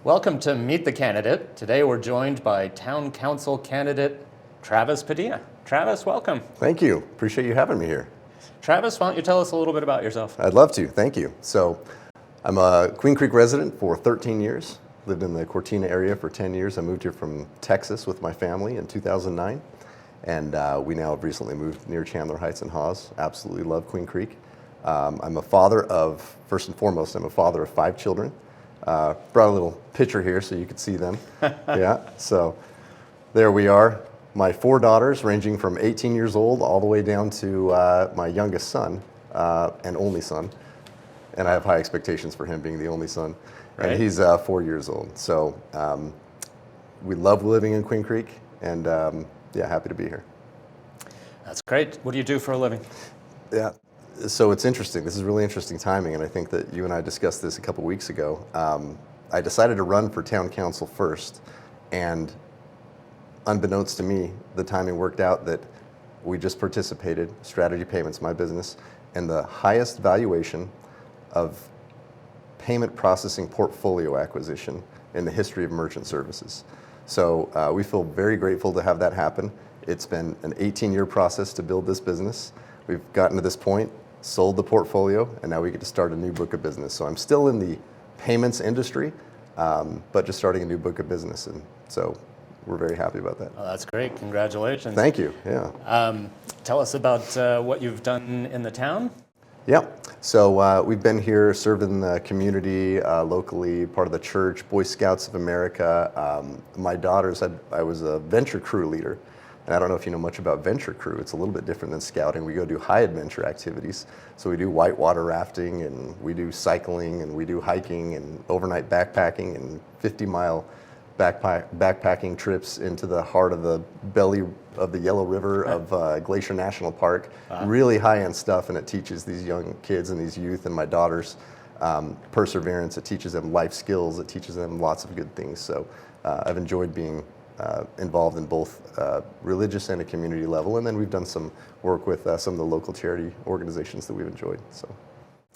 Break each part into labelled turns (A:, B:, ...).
A: Welcome to Meet the Candidate. Today we're joined by Town Council candidate Travis Padilla. Travis, welcome.
B: Thank you. Appreciate you having me here.
A: Travis, why don't you tell us a little bit about yourself?
B: I'd love to. Thank you. So I'm a Queen Creek resident for 13 years. Lived in the Cortina area for 10 years. I moved here from Texas with my family in 2009. And we now have recently moved near Chandler Heights and Hawes. Absolutely love Queen Creek. I'm a father of, first and foremost, I'm a father of 5 children. Brought a little picture here so you could see them. Yeah, so there we are. My 4 daughters, ranging from 18 years old all the way down to my youngest son and only son. And I have high expectations for him being the only son. Right. And he's 4 years old. So we love living in Queen Creek, and yeah, happy to be here.
A: That's great. What do you do for a living?
B: Yeah. So it's interesting. This is really interesting timing, and I think that you and I discussed this a couple weeks ago. I decided to run for town council first, and unbeknownst to me, the timing worked out that we just participated, Strategy Payments, my business, in the highest valuation of payment processing portfolio acquisition in the history of merchant services. So we feel very grateful to have that happen. It's been an 18-year process to build this business. We've gotten to this point, sold the portfolio, and now we get to start a new book of business. So I'm still in the payments industry, but just starting a new book of business. And so we're very happy about that.
A: Oh, that's great. Congratulations.
B: Thank you. Yeah.
A: Tell us about what you've done in the town.
B: Yeah. So we've been here serving the community locally, part of the church, Boy Scouts of America. My daughters, I was a venture crew leader. And I don't know if you know much about venture crew. It's a little bit different than scouting. We go do high adventure activities. So we do whitewater rafting, and we do cycling, and we do hiking, and overnight backpacking, and 50-mile backpacking trips into the heart of the belly of the Yellow River of Glacier National Park. Wow. Really high-end stuff, and it teaches these young kids and these youth and my daughters perseverance. It teaches them life skills. It teaches them lots of good things. So I've enjoyed being involved in both religious and a community level, and then we've done some work with some of the local charity organizations that we've enjoyed. So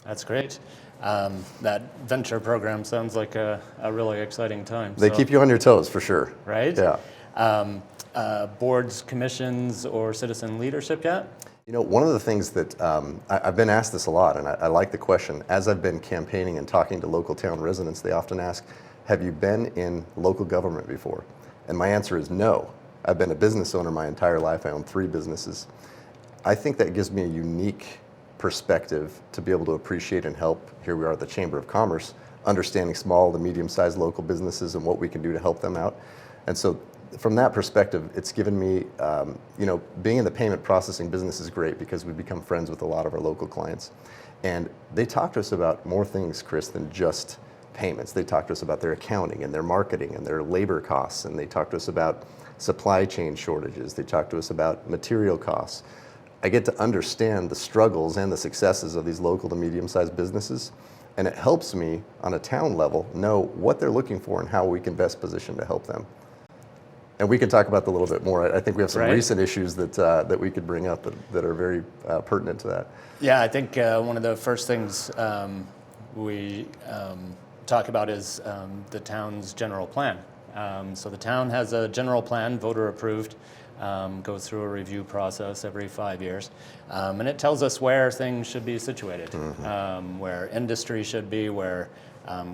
A: that's great. That venture program sounds like a really exciting time.
B: They keep you on your toes for sure.
A: Right?
B: Yeah.
A: Boards, commissions, or citizen leadership yet?
B: You know, one of the things that I've been asked this a lot, and I like the question. As I've been campaigning and talking to local town residents, they often ask, have you been in local government before? And my answer is no. I've been a business owner my entire life. I own 3 businesses. I think that gives me a unique perspective to be able to appreciate and help. Here we are at the Chamber of Commerce, understanding small to medium-sized local businesses and what we can do to help them out. And so from that perspective, it's given me, you know, being in the payment processing business is great because we've become friends with a lot of our local clients. And they talk to us about more things, Chris, than just payments. They talk to us about their accounting and their marketing and their labor costs, and they talk to us about supply chain shortages. They talk to us about material costs. I get to understand the struggles and the successes of these local to medium-sized businesses, and it helps me on a town level know what they're looking for and how we can best position to help them. And we can talk about that a little bit more. I think we have some recent issues that we could bring up that are very pertinent to that.
A: Yeah, I think one of the first things we talk about is the town's general plan. So the town has a general plan, voter approved, goes through a review process every 5 years, and it tells us where things should be situated, where industry should be, where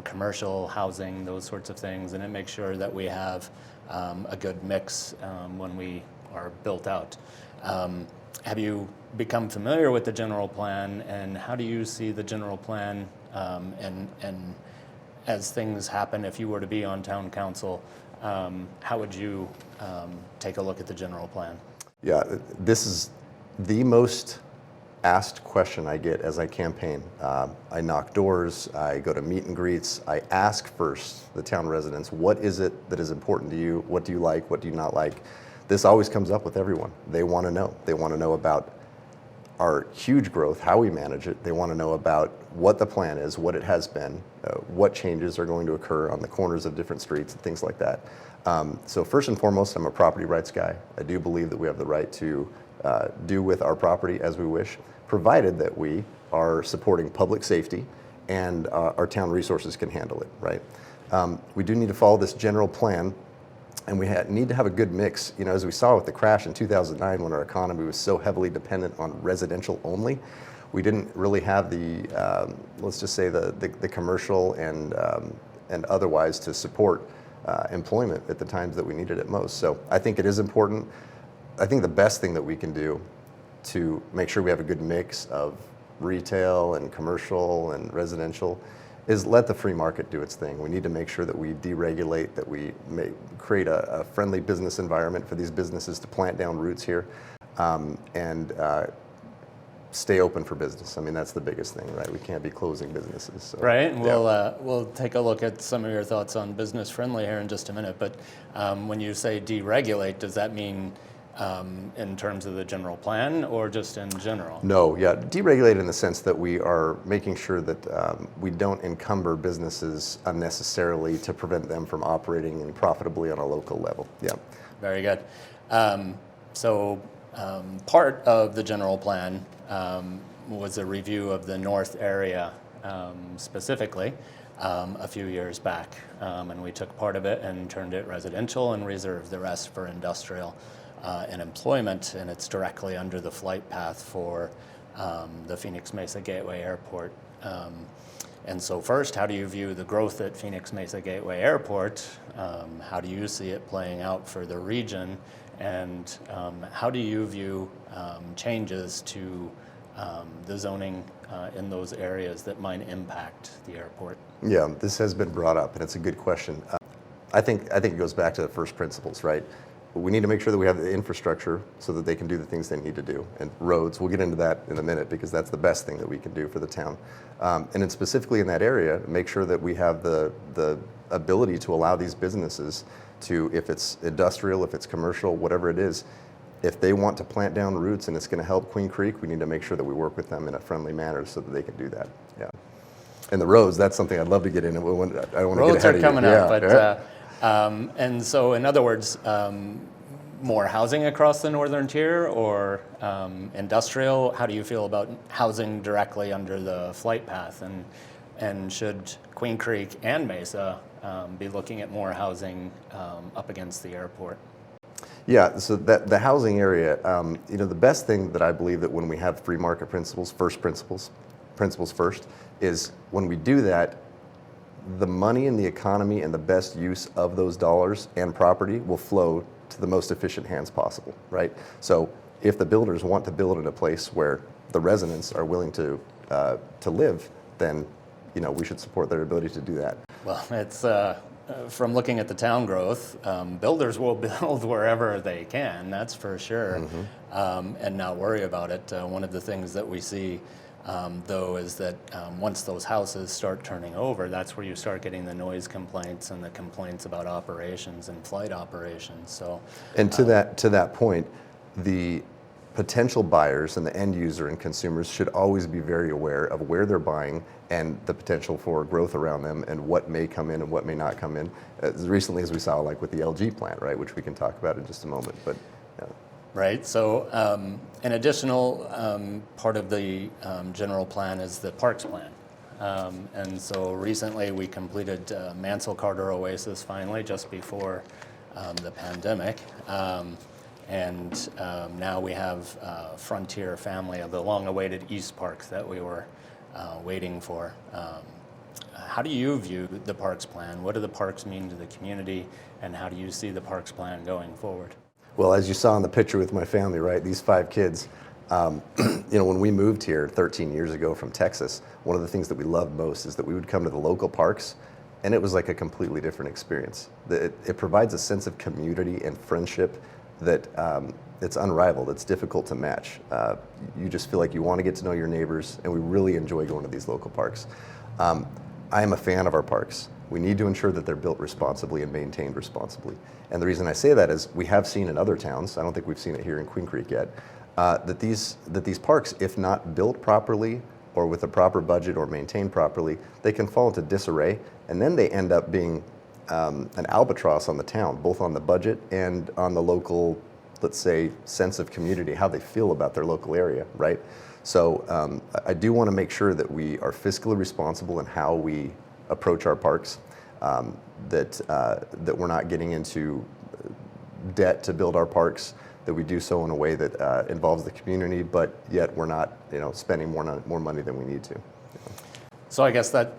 A: commercial housing, those sorts of things, and it makes sure that we have a good mix when we are built out. Have you become familiar with the general plan, and how do you see the general plan and as things happen, if you were to be on town council, how would you take a look at the general plan?
B: Yeah, this is the most asked question I get as I campaign. I knock doors, I go to meet and greets, I ask first the town residents, what is it that is important to you? What do you like? What do you not like? This always comes up with everyone. They want to know. They want to know about our huge growth, how we manage it. They want to know about what the plan is, what it has been, what changes are going to occur on the corners of different streets and things like that. So first and foremost, I'm a property rights guy. I do believe that we have the right to do with our property as we wish, provided that we are supporting public safety and our town resources can handle it, right? We do need to follow this general plan, and we need to have a good mix. You know, as we saw with the crash in 2009, when our economy was so heavily dependent on residential only, we didn't really have the, let's just say, the commercial and otherwise to support employment at the times that we needed it most. So I think it is important. I think the best thing that we can do to make sure we have a good mix of retail and commercial and residential is let the free market do its thing. We need to make sure that we deregulate, that we create a friendly business environment for these businesses to plant down roots here, and stay open for business. I mean, that's the biggest thing, right? We can't be closing businesses. So,
A: right, and
B: yeah.
A: we'll take a look at some of your thoughts on business friendly here in just a minute. But when you say deregulate, does that mean in terms of the general plan or just in general?
B: No, yeah, deregulate in the sense that we are making sure that we don't encumber businesses unnecessarily to prevent them from operating profitably on a local level. Yeah.
A: Very good. Part of the general plan was a review of the north area specifically a few years back, and we took part of it and turned it residential and reserved the rest for industrial and employment, and it's directly under the flight path for the Phoenix Mesa Gateway Airport. And so first, how do you view the growth at Phoenix Mesa Gateway Airport? How do you see it playing out for the region? And how do you view changes to the zoning in those areas that might impact the airport?
B: Yeah, this has been brought up, and it's a good question. I think it goes back to the first principles, right? We need to make sure that we have the infrastructure so that they can do the things they need to do. And roads, we'll get into that in a minute because that's the best thing that we can do for the town. And then specifically in that area, make sure that we have the ability to allow these businesses to, if it's industrial, if it's commercial, whatever it is, if they want to plant down roots and it's going to help Queen Creek, we need to make sure that we work with them in a friendly manner so that they can do that. Yeah. And the roads, that's something I'd love to get in. I don't want to get ahead of you.
A: Roads are coming up, but
B: yeah.
A: And so, in other words, more housing across the northern tier or industrial? How do you feel about housing directly under the flight path? And should Queen Creek and Mesa be looking at more housing up against the airport?
B: Yeah, so the housing area, the best thing that I believe that when we have free market principles first, is when we do that, the money in the economy and the best use of those dollars and property will flow to the most efficient hands possible, right? So if the builders want to build in a place where the residents are willing to live, then we should support their ability to do that.
A: Well, it's from looking at the town growth, builders will build wherever they can, that's for sure, and not worry about it. One of the things that we see though is that once those houses start turning over, that's where you start getting the noise complaints and the complaints about operations and flight operations. So,
B: and to that point, the potential buyers and the end user and consumers should always be very aware of where they're buying and the potential for growth around them and what may come in and what may not come in. As recently as we saw, like with the LG plant, right, which we can talk about in just a moment. But yeah.
A: Right. So an additional part of the general plan is the parks plan. And so recently we completed Mansell Carter Oasis finally just before the pandemic. And now we have Frontier Family of the long-awaited East Park that we were waiting for. How do you view the parks plan? What do the parks mean to the community? And how do you see the parks plan going forward?
B: Well, as you saw in the picture with my family, right, these 5 kids, when we moved here 13 years ago from Texas, one of the things that we loved most is that we would come to the local parks, and it was like a completely different experience. It provides a sense of community and friendship that it's unrivaled. It's difficult to match. You just feel like you want to get to know your neighbors, and we really enjoy going to these local parks. I am a fan of our parks. We need to ensure that they're built responsibly and maintained responsibly. And the reason I say that is we have seen in other towns, I don't think we've seen it here in Queen Creek yet, that these parks, if not built properly or with a proper budget or maintained properly, they can fall into disarray, and then they end up being an albatross on the town, both on the budget and on the local, let's say, sense of community, how they feel about their local area, right? So I do want to make sure that we are fiscally responsible in how we approach our parks, that we're not getting into debt to build our parks, that we do so in a way that involves the community, but yet we're not, spending more money than we need to.
A: So I guess that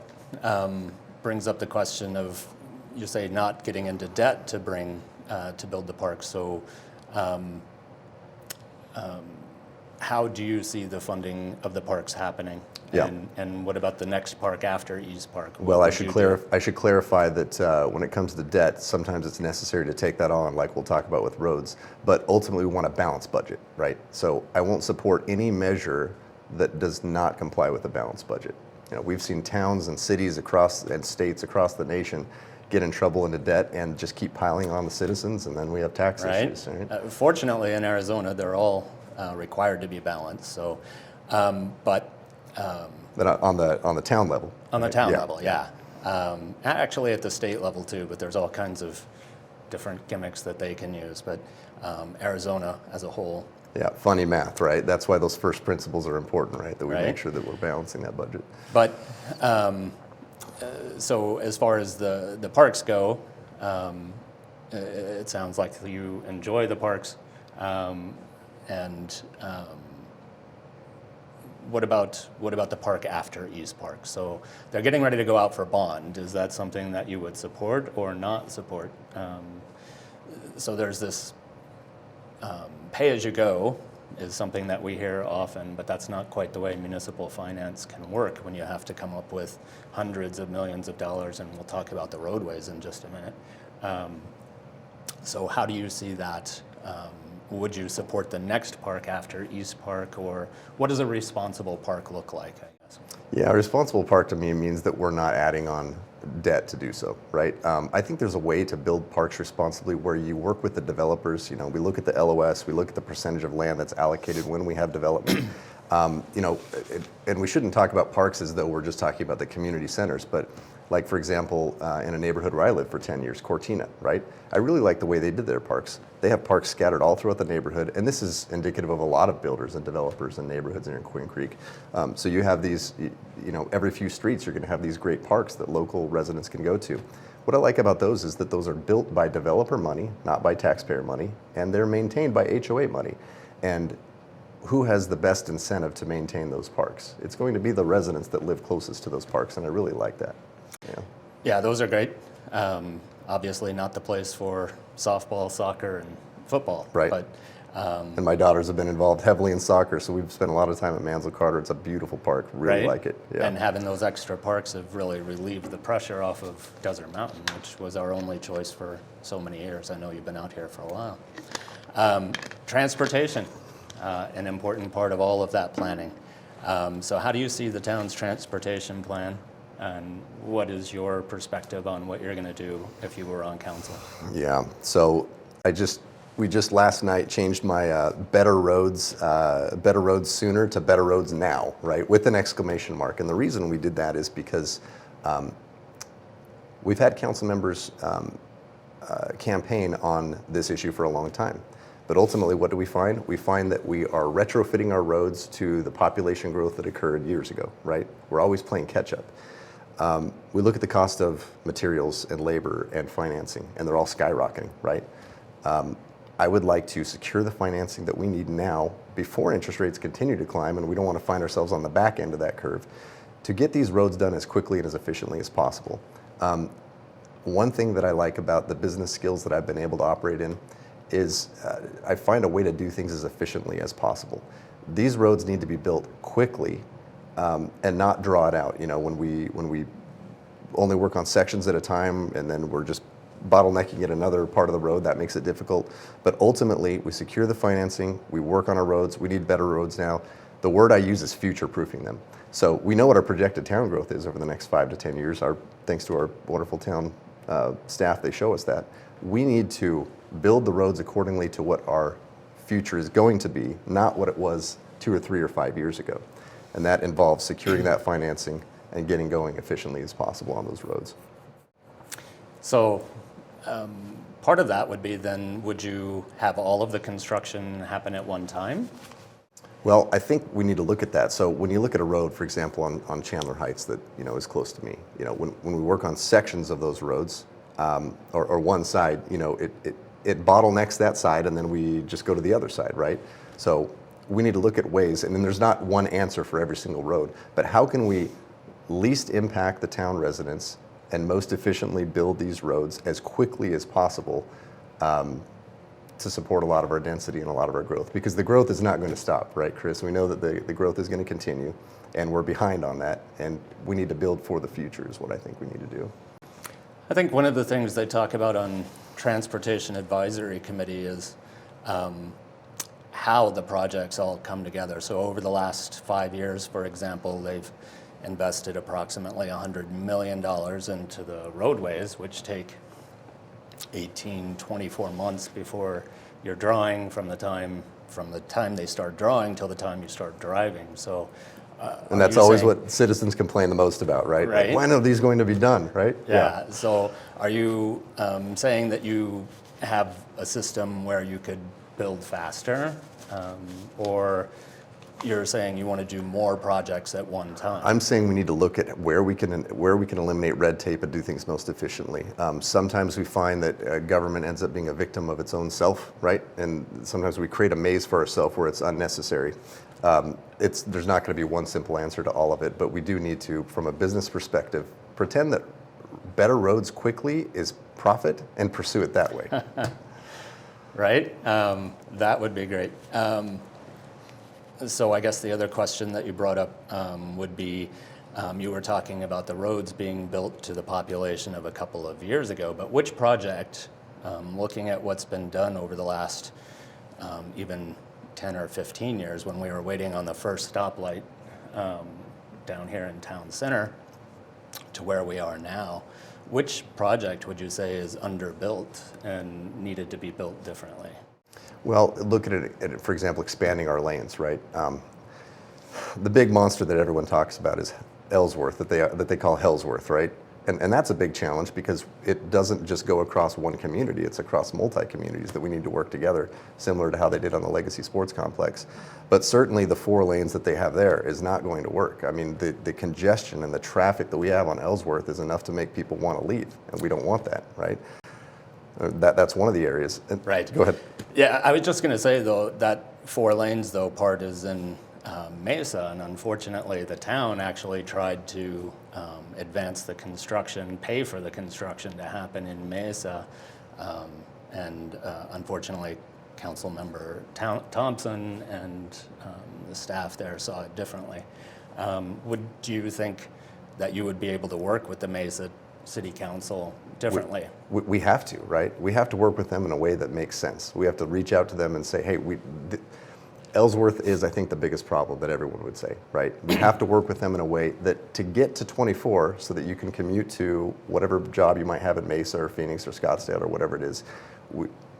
A: brings up the question of, you say, not getting into debt to build the park. So how do you see the funding of the parks happening?
B: Yeah.
A: And what about the next park after East Park?
B: Well, I should clarify that when it comes to debt, sometimes it's necessary to take that on, like we'll talk about with roads. But ultimately, we want a balanced budget, right? So I won't support any measure that does not comply with a balanced budget. We've seen towns and cities and states across the nation get in trouble into debt and just keep piling on the citizens, and then we have tax issues. Right?
A: Fortunately, in Arizona, they're all required to be balanced. So, but
B: on the town level.
A: On the town level, yeah. Actually, at the state level too. But there's all kinds of different gimmicks that they can use. But Arizona as a whole.
B: Yeah, funny math, right? That's why those first principles are important, right? That we make sure that we're balancing that budget.
A: But so as far as the parks go, it sounds like you enjoy the parks. And what about the park after East Park? So they're getting ready to go out for bond. Is that something that you would support or not support? So there's this pay-as-you-go is something that we hear often, but that's not quite the way municipal finance can work when you have to come up with hundreds of millions of dollars, and we'll talk about the roadways in just a minute. So how do you see that? Would you support the next park after East Park, or what does a responsible park look like, I guess?
B: Yeah, a responsible park to me means that we're not adding on debt to do so, right? I think there's a way to build parks responsibly where you work with the developers. We look at the LOS, we look at the percentage of land that's allocated when we have development. And we shouldn't talk about parks as though we're just talking about the community centers, but like, for example, in a neighborhood where I lived for 10 years, Cortina, right? I really like the way they did their parks. They have parks scattered all throughout the neighborhood, and this is indicative of a lot of builders and developers and neighborhoods in Queen Creek. So you have these, every few streets you're gonna have these great parks that local residents can go to. What I like about those is that those are built by developer money, not by taxpayer money, and they're maintained by HOA money. And who has the best incentive to maintain those parks? It's going to be the residents that live closest to those parks, and I really like that.
A: Yeah, those are great. Obviously not the place for softball, soccer, and football.
B: Right.
A: But,
B: and my daughters have been involved heavily in soccer, so we've spent a lot of time at Mansell Carter. It's a beautiful park. Really like it. Yeah.
A: And having those extra parks have really relieved the pressure off of Desert Mountain, which was our only choice for so many years. I know you've been out here for a while. Transportation, an important part of all of that planning. So how do you see the town's transportation plan? And what is your perspective on what you're going to do if you were on council? Yeah,
B: so we just last night changed my better roads sooner to better roads now, right, with an exclamation mark. And the reason we did that is because we've had council members campaign on this issue for a long time. But ultimately, what do we find? We find that we are retrofitting our roads to the population growth that occurred years ago, right? We're always playing catch up. We look at the cost of materials and labor and financing, and they're all skyrocketing, right? I would like to secure the financing that we need now before interest rates continue to climb, and we don't want to find ourselves on the back end of that curve, to get these roads done as quickly and as efficiently as possible. One thing that I like about the business skills that I've been able to operate in is I find a way to do things as efficiently as possible. These roads need to be built quickly and not draw it out. When we only work on sections at a time and then we're just bottlenecking at another part of the road, that makes it difficult. But ultimately, we secure the financing, we work on our roads, we need better roads now. The word I use is future-proofing them. So we know what our projected town growth is over the next 5 to 10 years. Thanks to our wonderful town staff, they show us that. We need to build the roads accordingly to what our future is going to be, not what it was 2 or 3 or 5 years ago. And that involves securing that financing and getting going efficiently as possible on those roads.
A: So part of that would be then, would you have all of the construction happen at one time?
B: Well, I think we need to look at that. So when you look at a road, for example, on Chandler Heights that, is close to me, when we work on sections of those roads, or one side, it bottlenecks that side, and then we just go to the other side, right? So we need to look at ways, and then there's not one answer for every single road, but how can we least impact the town residents and most efficiently build these roads as quickly as possible, to support a lot of our density and a lot of our growth, because the growth is not going to stop, right, Chris? We know that the growth is going to continue, and we're behind on that, and we need to build for the future is what I think we need to do.
A: I think one of the things they talk about on Transportation Advisory Committee is how the projects all come together. So over the last 5 years, for example, they've invested approximately $100 million into the roadways, which take 18, 24 months before you're drawing from the time they start drawing till the time you start driving. So,
B: and that's always what citizens complain the most about, right?
A: Right.
B: Like, when are these going to be done, right?
A: Yeah. So are you saying that you have a system where you could build faster, or you're saying you want to do more projects at one time?
B: I'm saying we need to look at where we can eliminate red tape and do things most efficiently. Sometimes we find that government ends up being a victim of its own self, right? And sometimes we create a maze for ourselves where it's unnecessary. There's not going to be one simple answer to all of it, but we do need to, from a business perspective, pretend that better roads quickly is profit and pursue it that way.
A: Right? That would be great. So I guess the other question that you brought up would be, you were talking about the roads being built to the population of a couple of years ago, but which project, looking at what's been done over the last even 10 or 15 years, when we were waiting on the first stoplight down here in town center to where we are now, which project would you say is underbuilt and needed to be built differently?
B: Well, look at it, for example, expanding our lanes, right? The big monster that everyone talks about is Ellsworth, that they call Hellsworth, right? And that's a big challenge because it doesn't just go across one community, it's across multi-communities that we need to work together, similar to how they did on the Legacy Sports Complex. But certainly the 4 lanes that they have there is not going to work. I mean, the congestion and the traffic that we have on Ellsworth is enough to make people want to leave, and we don't want that, right? That's one of the areas.
A: Right.
B: Go ahead.
A: Yeah, I was just going to say, though, that 4 lanes, though, part is in Mesa, and unfortunately the town actually tried to advance the construction, pay for the construction to happen in Mesa, and unfortunately Councilmember Thompson and the staff there saw it differently. Do you think that you would be able to work with the Mesa City Council differently?
B: We have to, right? We have to work with them in a way that makes sense. We have to reach out to them and say, hey, Ellsworth is, I think, the biggest problem that everyone would say, right? We have to work with them in a way that to get to 24 so that you can commute to whatever job you might have in Mesa or Phoenix or Scottsdale or whatever it is.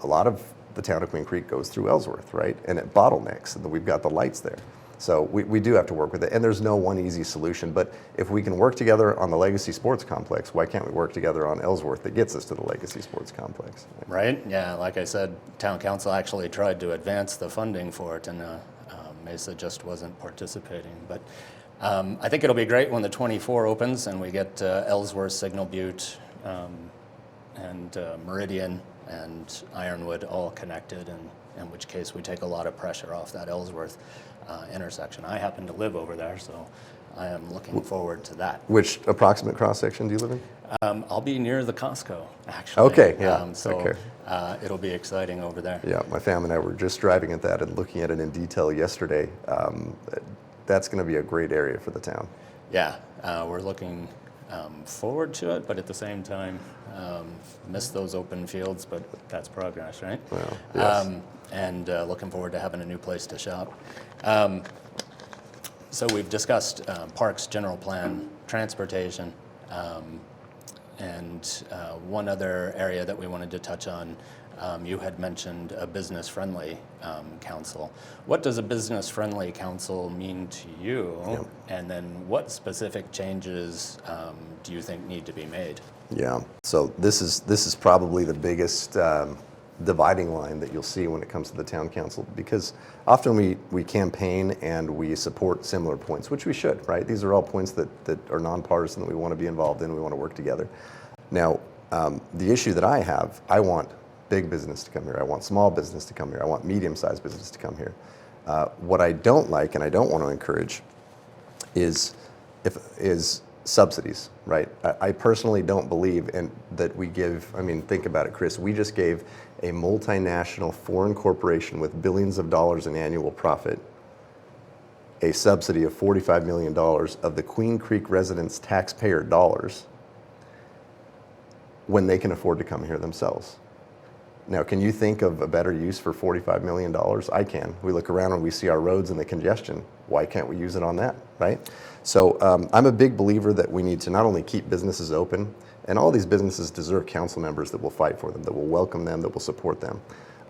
B: A lot of the town of Queen Creek goes through Ellsworth, right? And it bottlenecks, and we've got the lights there. So we do have to work with it, and there's no one easy solution. But if we can work together on the Legacy Sports Complex, why can't we work together on Ellsworth that gets us to the Legacy Sports Complex?
A: Right, yeah, like I said, town council actually tried to advance the funding for it, and Mesa just wasn't participating. But I think it'll be great when the 24 opens and we get Ellsworth, Signal Butte, and Meridian and Ironwood all connected, and in which case we take a lot of pressure off that Ellsworth intersection. I happen to live over there, so I am looking forward to that.
B: Which approximate cross-section do you live in?
A: I'll be near the Costco, actually.
B: Okay, yeah.
A: So
B: okay.
A: It'll be exciting over there.
B: Yeah, my family and I were just driving at that and looking at it in detail yesterday. That's going to be a great area for the town.
A: Yeah, we're looking forward to it, but at the same time, miss those open fields, but that's progress, right?
B: Well, yes.
A: And looking forward to having a new place to shop. So we've discussed parks, general plan, transportation, and one other area that we wanted to touch on, you had mentioned a business-friendly council. What does a business-friendly council mean to you?
B: Yep.
A: And then what specific changes do you think need to be made?
B: Yeah, so this is probably the biggest dividing line that you'll see when it comes to the town council, because often we campaign and we support similar points, which we should, right? These are all points that are nonpartisan, that we want to be involved in, we want to work together. Now, the issue that I have, I want big business to come here, I want small business to come here, I want medium-sized business to come here. What I don't like and I don't want to encourage is subsidies, right? I personally don't believe in that we give, I mean, think about it, Chris, we just gave a multinational foreign corporation with billions of dollars in annual profit a subsidy of $45 million of the Queen Creek residents' taxpayer dollars when they can afford to come here themselves. Now, can you think of a better use for $45 million? I can. We look around and we see our roads and the congestion. Why can't we use it on that, right? So I'm a big believer that we need to not only keep businesses open, and all these businesses deserve council members that will fight for them, that will welcome them, that will support them.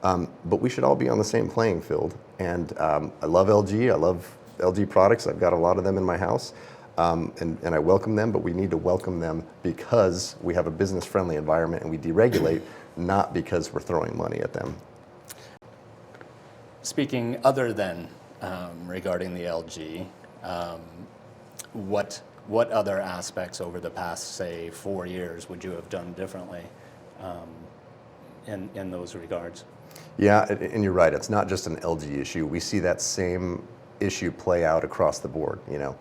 B: But we should all be on the same playing field. And I love LG. I love LG products. I've got a lot of them in my house. And I welcome them, but we need to welcome them because we have a business-friendly environment and we deregulate, not because we're throwing money at them.
A: Speaking other than regarding the LG, what other aspects over the past, say, 4 years would you have done differently in those regards?
B: Yeah, and you're right. It's not just an LG issue. We see that same issue play out across the board. You know,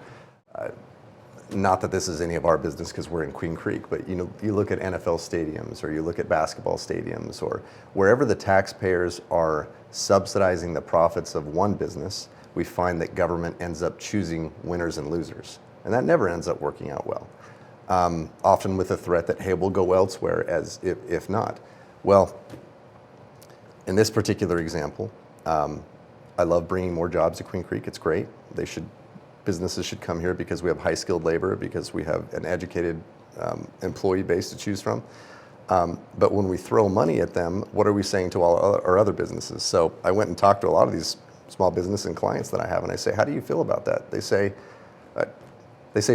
B: not that this is any of our business because we're in Queen Creek, but you look at NFL stadiums, or you look at basketball stadiums, or wherever the taxpayers are subsidizing the profits of one business, we find that government ends up choosing winners and losers. And that never ends up working out well. Often with a threat that, hey, we'll go elsewhere as if not. Well, in this particular example, I love bringing more jobs to Queen Creek. It's great. Businesses should come here because we have high-skilled labor, because we have an educated employee base to choose from. But when we throw money at them, what are we saying to all our other businesses? So I went and talked to a lot of these small business and clients that I have, and I say, how do you feel about that? They say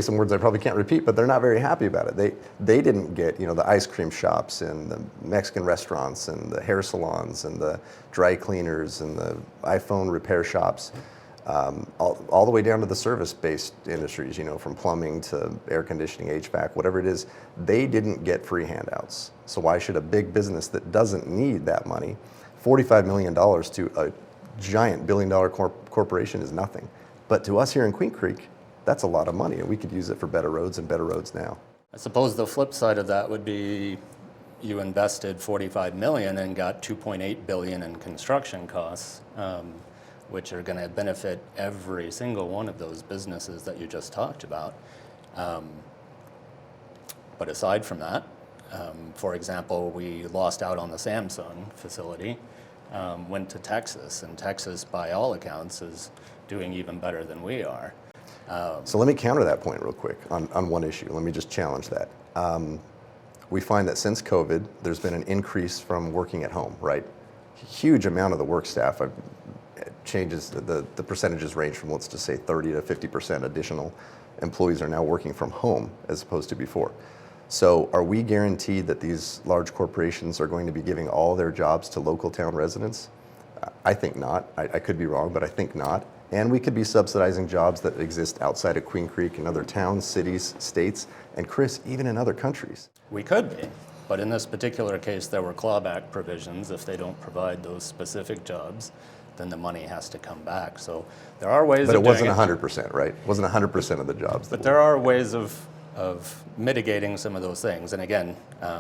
B: some words I probably can't repeat, but they're not very happy about it. They didn't get, the ice cream shops and the Mexican restaurants and the hair salons and the dry cleaners and the iPhone repair shops, all the way down to the service-based industries, from plumbing to air conditioning, HVAC, whatever it is. They didn't get free handouts. So why should a big business that doesn't need that money, $45 million to a giant billion-dollar corporation is nothing. But to us here in Queen Creek, that's a lot of money, and we could use it for better roads and better roads now.
A: I suppose the flip side of that would be you invested $45 million and got $2.8 billion in construction costs, which are going to benefit every single one of those businesses that you just talked about. But aside from that, for example, we lost out on the Samsung facility, went to Texas, and Texas, by all accounts, is doing even better than we are.
B: So let me counter that point real quick on one issue. Let me just challenge that. We find that since COVID, there's been an increase from working at home, right? Huge amount of the work staff changes, the percentages range from, let's just say, 30 to 50% additional employees are now working from home as opposed to before. So are we guaranteed that these large corporations are going to be giving all their jobs to local town residents? I think not. I could be wrong, but I think not. And we could be subsidizing jobs that exist outside of Queen Creek in other towns, cities, states, and Chris, even in other countries.
A: We could be, but in this particular case, there were clawback provisions. If they don't provide those specific jobs, then the money has to come back. So there are ways
B: but
A: of
B: it wasn't 100%, right? It wasn't 100% of the jobs.
A: But there are ways of mitigating some of those things. And again,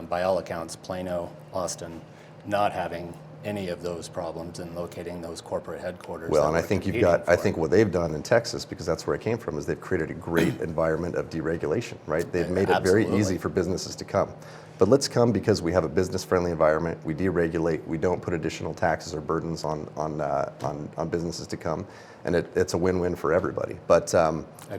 A: by all accounts, Plano, Austin, not having any of those problems in locating those corporate headquarters.
B: Well, and I think I think what they've done in Texas, because that's where I came from, is they've created a great environment of deregulation, right? They've made it very easy for businesses to come. But let's come because we have a business-friendly environment. We deregulate. We don't put additional taxes or burdens on businesses to come, and it's a win-win for everybody. But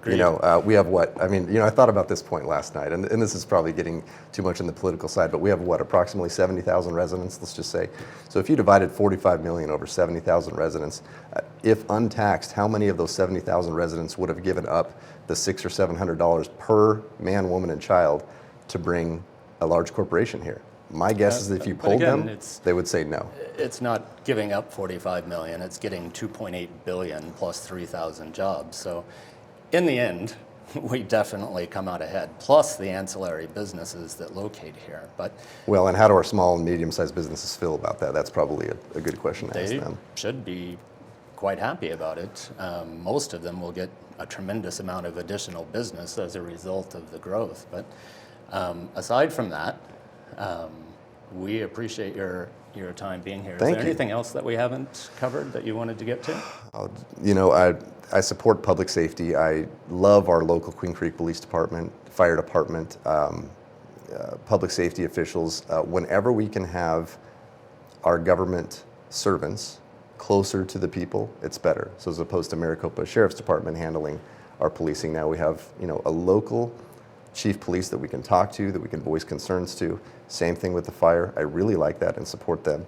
B: we have what? I mean, I thought about this point last night, and this is probably getting too much in the political side. But we have what? Approximately 70,000 residents. Let's just say. So if you divided 45 million over 70,000 residents, if untaxed, how many of those 70,000 residents would have given up the $600 or $700 per man, woman, and child to bring a large corporation here? My guess is if you
A: But
B: polled
A: again,
B: them, they would say no.
A: it's not giving up 45 million, it's getting 2.8 billion plus 3,000 jobs. So in the end, we definitely come out ahead, plus the ancillary businesses that locate here. But
B: Well, and how do our small and medium-sized businesses feel about that? That's probably a good question to ask
A: they
B: them.
A: should be quite happy about it. Most of them will get a tremendous amount of additional business as a result of the growth. But aside from that, we appreciate your time being here. Is
B: Thank
A: there
B: you.
A: anything else that we haven't covered that you wanted to get to?
B: You know, I support public safety. I love our local Queen Creek Police Department, Fire Department, public safety officials. Whenever we can have our government servants closer to the people, it's better. So as opposed to Maricopa Sheriff's Department handling our policing, now we have, you know, a local chief police that we can talk to, that we can voice concerns to. Same thing with the fire. I really like that and support them.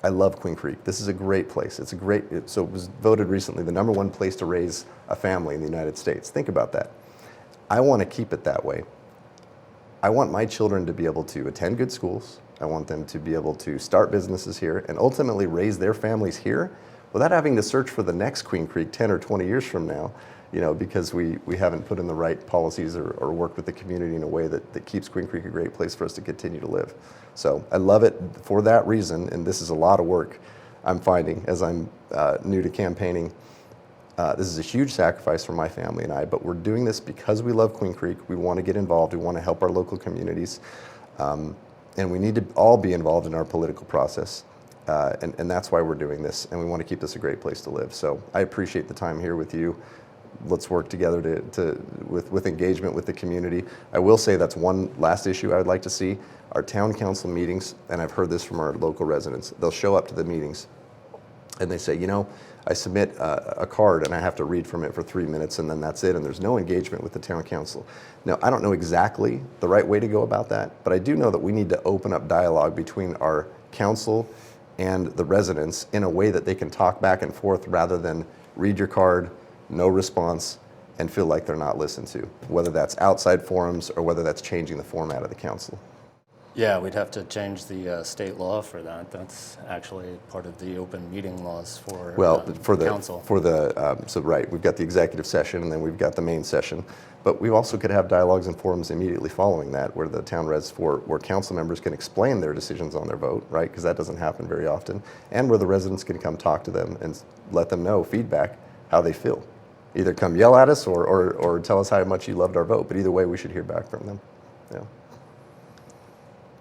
B: I love Queen Creek. This is a great place. It's a great, so it was voted recently the #1 place to raise a family in the United States. Think about that. I want to keep it that way. I want my children to be able to attend good schools. I want them to be able to start businesses here and ultimately raise their families here without having to search for the next Queen Creek 10 or 20 years from now, you know, because we haven't put in the right policies or worked with the community in a way that keeps Queen Creek a great place for us to continue to live. So I love it for that reason, and this is a lot of work I'm finding as I'm new to campaigning. This is a huge sacrifice for my family and I, but we're doing this because we love Queen Creek. We want to get involved. We want to help our local communities. And we need to all be involved in our political process. And that's why we're doing this. And we want to keep this a great place to live. So I appreciate the time here with you. Let's work together with engagement with the community. I will say that's one last issue I would like to see. Our town council meetings, and I've heard this from our local residents, they'll show up to the meetings and they say, you know, I submit a card and I have to read from it for 3 minutes and then that's it, and there's no engagement with the town council. Now, I don't know exactly the right way to go about that, but I do know that we need to open up dialogue between our council and the residents in a way that they can talk back and forth rather than read your card, no response, and feel like they're not listened to, whether that's outside forums or whether that's changing the format of the council.
A: Yeah, we'd have to change the state law for that. That's actually part of the open meeting laws for council.
B: So right, we've got the executive session and then we've got the main session, but we also could have dialogues and forums immediately following that where the town where council members can explain their decisions on their vote, right? Because that doesn't happen very often, and where the residents can come talk to them and let them know feedback, how they feel. Either come yell at us or tell us how much you loved our vote, but either way, we should hear back from them. Yeah.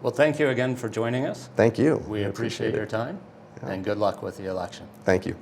A: Well, thank you again for joining us.
B: Thank you.
A: We appreciate your time,
B: Yeah.
A: and good luck with the election.
B: Thank you.